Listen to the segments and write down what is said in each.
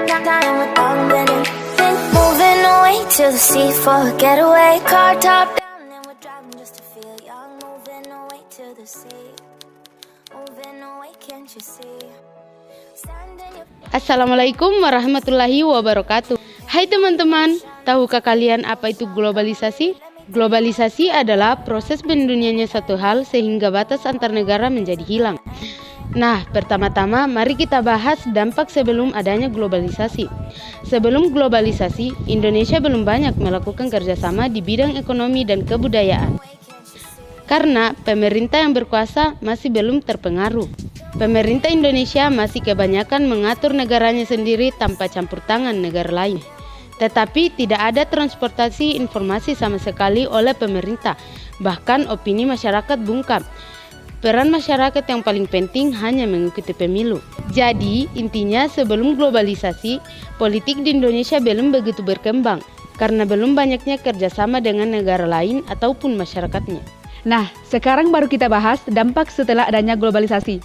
time without winning. Think moving away to the sea for a getaway. Car top down and we're driving just to feel young. Moving away to the sea. Moving away, can't you see? Assalamualaikum warahmatullahi wabarakatuh. Hai teman-teman, tahukah kalian apa itu globalisasi? Globalisasi adalah proses pendunianya satu hal sehingga batas antar negara menjadi hilang. Nah, pertama-tama mari kita bahas dampak sebelum adanya globalisasi. Sebelum globalisasi, Indonesia belum banyak melakukan kerjasama di bidang ekonomi dan kebudayaan. Karena pemerintah yang berkuasa masih belum terpengaruh. Pemerintah Indonesia masih kebanyakan mengatur negaranya sendiri tanpa campur tangan negara lain. Tetapi tidak ada transportasi informasi sama sekali oleh pemerintah. Bahkan opini masyarakat bungkam. Peran masyarakat yang paling penting hanya mengikuti pemilu. Jadi intinya sebelum globalisasi, politik di Indonesia belum begitu berkembang. Karena belum banyaknya kerjasama dengan negara lain ataupun masyarakatnya. Nah, sekarang baru kita bahas dampak setelah adanya globalisasi.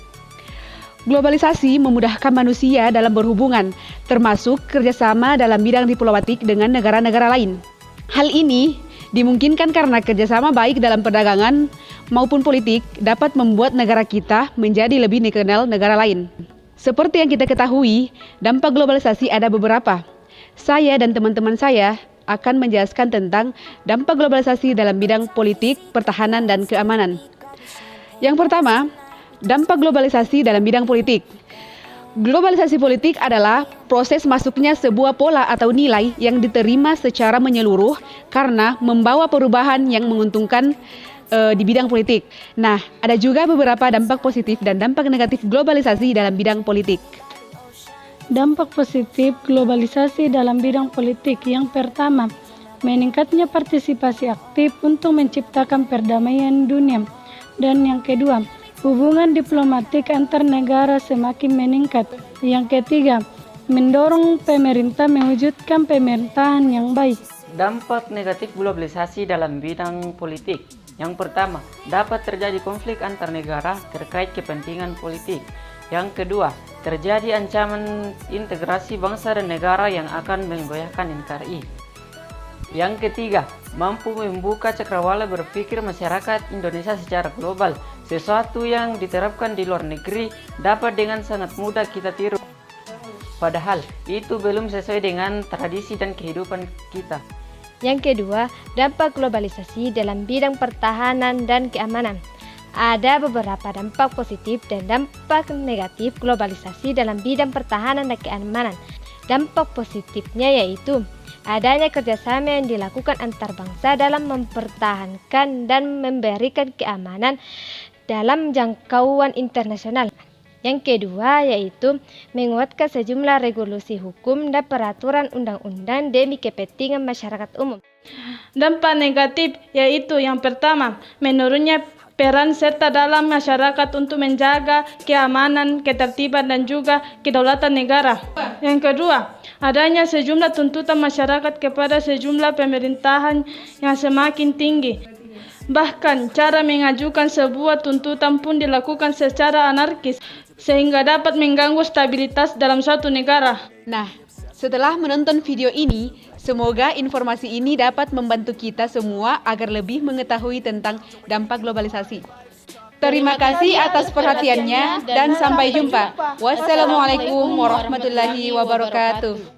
Globalisasi memudahkan manusia dalam berhubungan, termasuk kerjasama dalam bidang diplomatik dengan negara-negara lain. Hal ini dimungkinkan karena kerjasama baik dalam perdagangan maupun politik dapat membuat negara kita menjadi lebih dikenal negara lain. Seperti yang kita ketahui, dampak globalisasi ada beberapa. Saya dan teman-teman saya akan menjelaskan tentang dampak globalisasi dalam bidang politik, pertahanan, dan keamanan. Yang pertama, dampak globalisasi dalam bidang politik. Globalisasi politik adalah proses masuknya sebuah pola atau nilai yang diterima secara menyeluruh karena membawa perubahan yang menguntungkan di bidang politik. Nah, ada juga beberapa dampak positif dan dampak negatif globalisasi dalam bidang politik. Dampak positif globalisasi dalam bidang politik yang pertama, meningkatnya partisipasi aktif untuk menciptakan perdamaian dunia. Dan yang kedua, hubungan diplomatik antar negara semakin meningkat. Yang ketiga, mendorong pemerintah mewujudkan pemerintahan yang baik. Dampak negatif globalisasi dalam bidang politik. Yang pertama, dapat terjadi konflik antar negara terkait kepentingan politik. Yang kedua, terjadi ancaman integrasi bangsa dan negara yang akan menggoyahkan NKRI. Yang ketiga, mampu membuka cakrawala berpikir masyarakat Indonesia secara global. Sesuatu yang diterapkan di luar negeri dapat dengan sangat mudah kita tiru. Padahal itu belum sesuai dengan tradisi dan kehidupan kita. Yang kedua, dampak globalisasi dalam bidang pertahanan dan keamanan. Ada beberapa dampak positif dan dampak negatif globalisasi dalam bidang pertahanan dan keamanan. Dampak positifnya yaitu adanya kerjasama yang dilakukan antar bangsa dalam mempertahankan dan memberikan keamanan dalam jangkauan internasional. Yang kedua yaitu menguatkan sejumlah regulasi hukum dan peraturan undang-undang demi kepentingan masyarakat umum. Dampak negatif yaitu yang pertama, menurunnya peran serta dalam masyarakat untuk menjaga keamanan, ketertiban, dan juga kedaulatan negara. Yang kedua, adanya sejumlah tuntutan masyarakat kepada sejumlah pemerintahan yang semakin tinggi. Bahkan cara mengajukan sebuah tuntutan pun dilakukan secara anarkis, sehingga dapat mengganggu stabilitas dalam suatu negara. Nah, setelah menonton video ini, semoga informasi ini dapat membantu kita semua agar lebih mengetahui tentang dampak globalisasi. Terima kasih atas perhatiannya dan sampai jumpa. Wassalamualaikum warahmatullahi wabarakatuh.